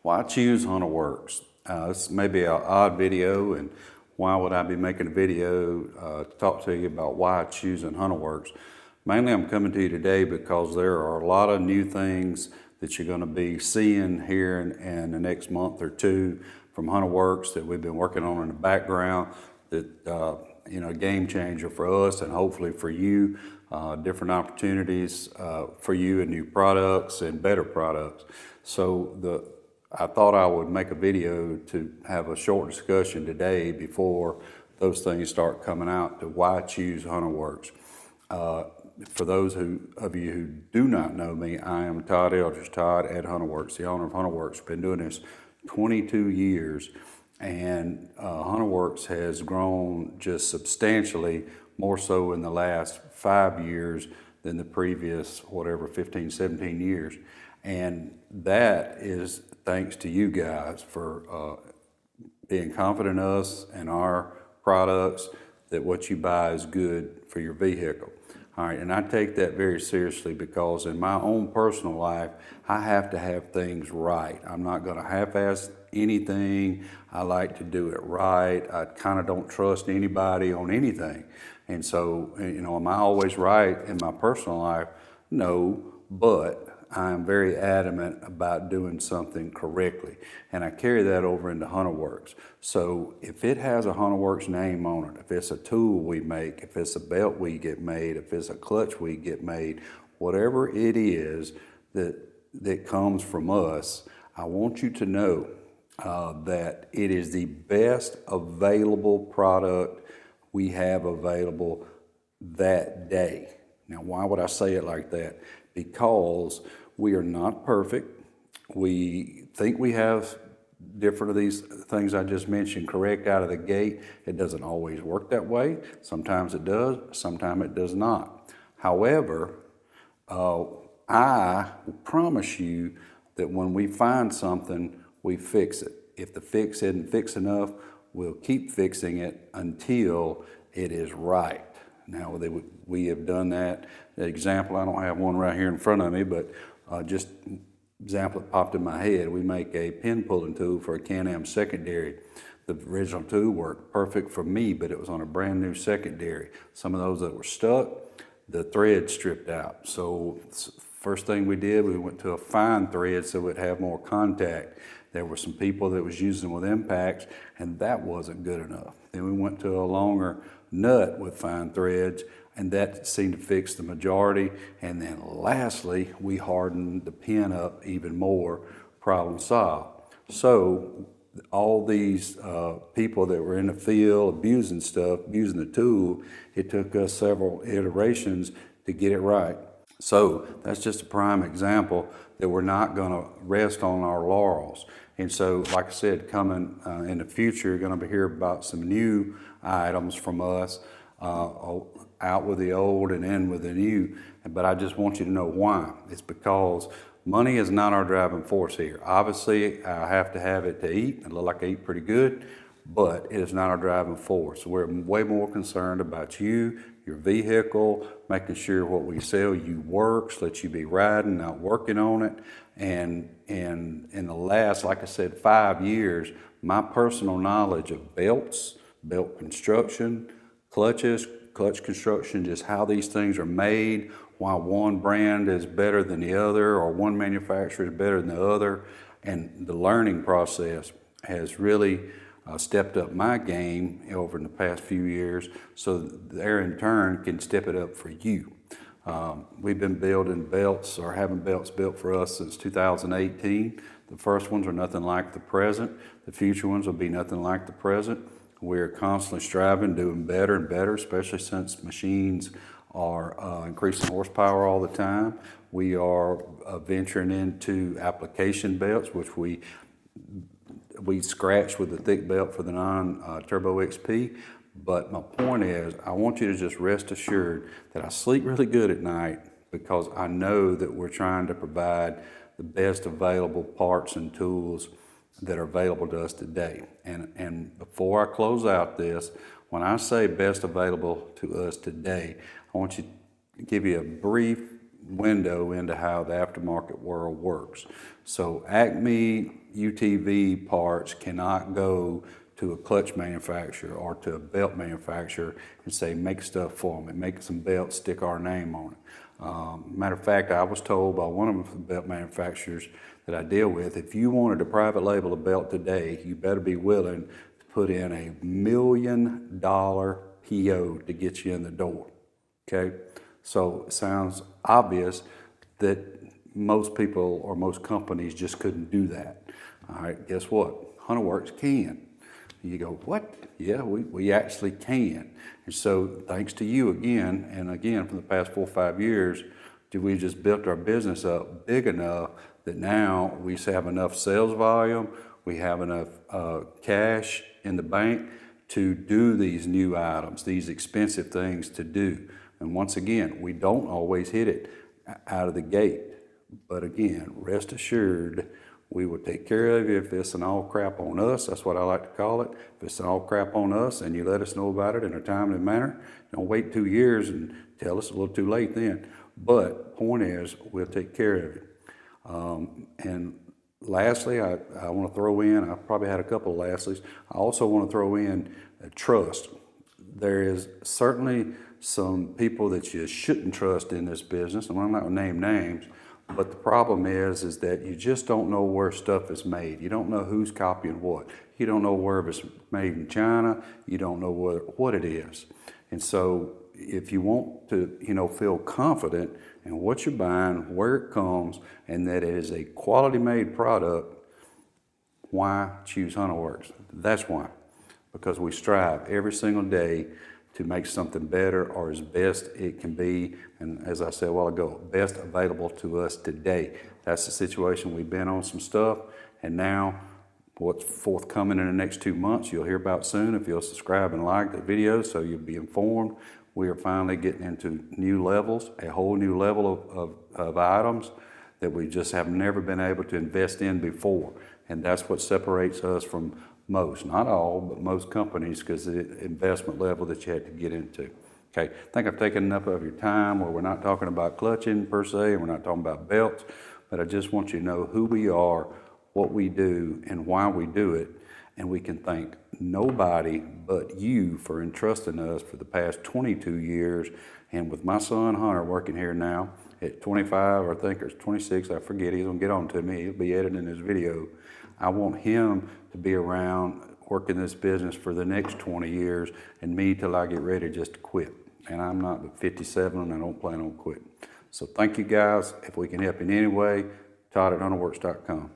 Why choose Hunterworks? This may be an odd video, and why would I be making a video to talk to you about why choosing Hunterworks? Mainly, I'm coming to you today because there are a lot of new things that you're going to be seeing here in the next month or two from Hunterworks that we've been working on in the background. That a game changer for us and hopefully for you. Different opportunities for you and new products and better products. I thought I would make a video to have a short discussion today before those things start coming out to why choose Hunterworks. For those of you who do not know me, I am Todd Eldridge, Todd at Hunterworks, the owner of Hunterworks. Been doing this 22 years, and Hunterworks has grown just substantially, more so in the last 5 years than the previous, 15, 17 years. And that is thanks to you guys for being confident in us and our products, that what you buy is good for your vehicle. All right, and I take that very seriously because in my own personal life, I have to have things right. I'm not going to half-ass anything. I like to do it right. I kind of don't trust anybody on anything. And so, am I always right in my personal life? No, but I am very adamant about doing something correctly. And I carry that over into Hunterworks. So if it has a Hunterworks name on it, if it's a tool we make, if it's a belt we get made, if it's a clutch we get made, whatever it is that comes from us, I want you to know that it is the best available product we have available that day. Now, why would I say it like that? Because we are not perfect. We think we have different of these things I just mentioned correct out of the gate. It doesn't always work that way. Sometimes it does, sometimes it does not. However, I promise you that when we find something, we fix it. If the fix isn't fixed enough, we'll keep fixing it until it is right. Now, we have done that. The example, I don't have one right here in front of me, but just example that popped in my head. We make a pin pulling tool for a Can-Am secondary. The original tool worked perfect for me, but it was on a brand new secondary. Some of those that were stuck, the thread stripped out. So first thing we did, we went to a fine thread so it'd have more contact. There were some people that was using with impacts, and that wasn't good enough. Then we went to a longer nut with fine threads, and that seemed to fix the majority. And then lastly, we hardened the pin up even more, problem solved. So all these people that were in the field abusing the tool, it took us several iterations to get it right. So that's just a prime example that we're not going to rest on our laurels. And so, like I said, coming in the future, you're going to hear about some new items from us, out with the old and in with the new. But I just want you to know why. It's because money is not our driving force here. Obviously, I have to have it to eat. I look like I eat pretty good, but it is not our driving force. We're way more concerned about you, your vehicle, making sure what we sell you works, let you be riding, not working on it. And in the last, like I said, 5 years, my personal knowledge of belts, belt construction, clutches, clutch construction, just how these things are made, why one brand is better than the other or one manufacturer is better than the other, and the learning process has really stepped up my game over in the past few years, so there in turn can step it up for you. We've been building belts or having belts built for us since 2018. The first ones are nothing like the present. The future ones will be nothing like the present. We're constantly striving, doing better and better, especially since machines are increasing horsepower all the time. We are venturing into application belts, which we scratch with the thick belt for the non-Turbo XP. But my point is, I want you to just rest assured that I sleep really good at night because I know that we're trying to provide the best available parts and tools that are available to us today. And before I close out this, when I say best available to us today, I want you to give you a brief window into how the aftermarket world works. So Acme UTV parts cannot go to a clutch manufacturer or to a belt manufacturer and say, make stuff for me, make some belts, stick our name on it. Matter of fact, I was told by one of the belt manufacturers that I deal with, if you wanted to private label a belt today, you better be willing to put in $1 million PO to get you in the door, okay? So it sounds obvious that most people or most companies just couldn't do that. All right, guess what? Hunterworks can. You go, what? Yeah, we actually can. And so thanks to you again, and again, for the past 4 or 5 years, we just built our business up big enough that now we have enough sales volume, we have enough cash in the bank to do these new items, these expensive things to do. And once again, we don't always hit it out of the gate. But again, rest assured, we will take care of you if it's an all crap on us. That's what I like to call it. If it's an all crap on us and you let us know about it in a timely manner, don't wait 2 years and tell us a little too late then. But point is, we'll take care of you. And lastly, I want to throw in, I probably had a couple of lastlies, I also want to throw in trust. There is certainly some people that you shouldn't trust in this business, and I'm not going to name names, but the problem is that you just don't know where stuff is made. You don't know who's copying what. You don't know where it's made in China. You don't know what it is. And so if you want to, feel confident in what you're buying, where it comes, and that it is a quality made product, why choose Hunterworks? That's why. Because we strive every single day to make something better or as best it can be, and as I said a while ago, best available to us today. That's the situation. We've been on some stuff, and now what's forthcoming in the next 2 months, you'll hear about soon if you'll subscribe and like the video so you'll be informed. We are finally getting into new levels, a whole new level of items that we just have never been able to invest in before. And that's what separates us from most, not all, but most companies, because of the investment level that you had to get into. Okay, I think I've taken enough of your time where we're not talking about clutching per se, and we're not talking about belts, but I just want you to know who we are, what we do, and why we do it. And we can thank nobody but you for entrusting us for the past 22 years. And with my son Hunter working here now at 25, or I think it's 26, I forget, he's gonna get on to me, he'll be editing this video. I want him to be around working this business for the next 20 years and me till I get ready just to quit. And I'm not but 57 and I don't plan on quitting. So thank you guys. If we can help in any way, Todd at Hunterworks.com.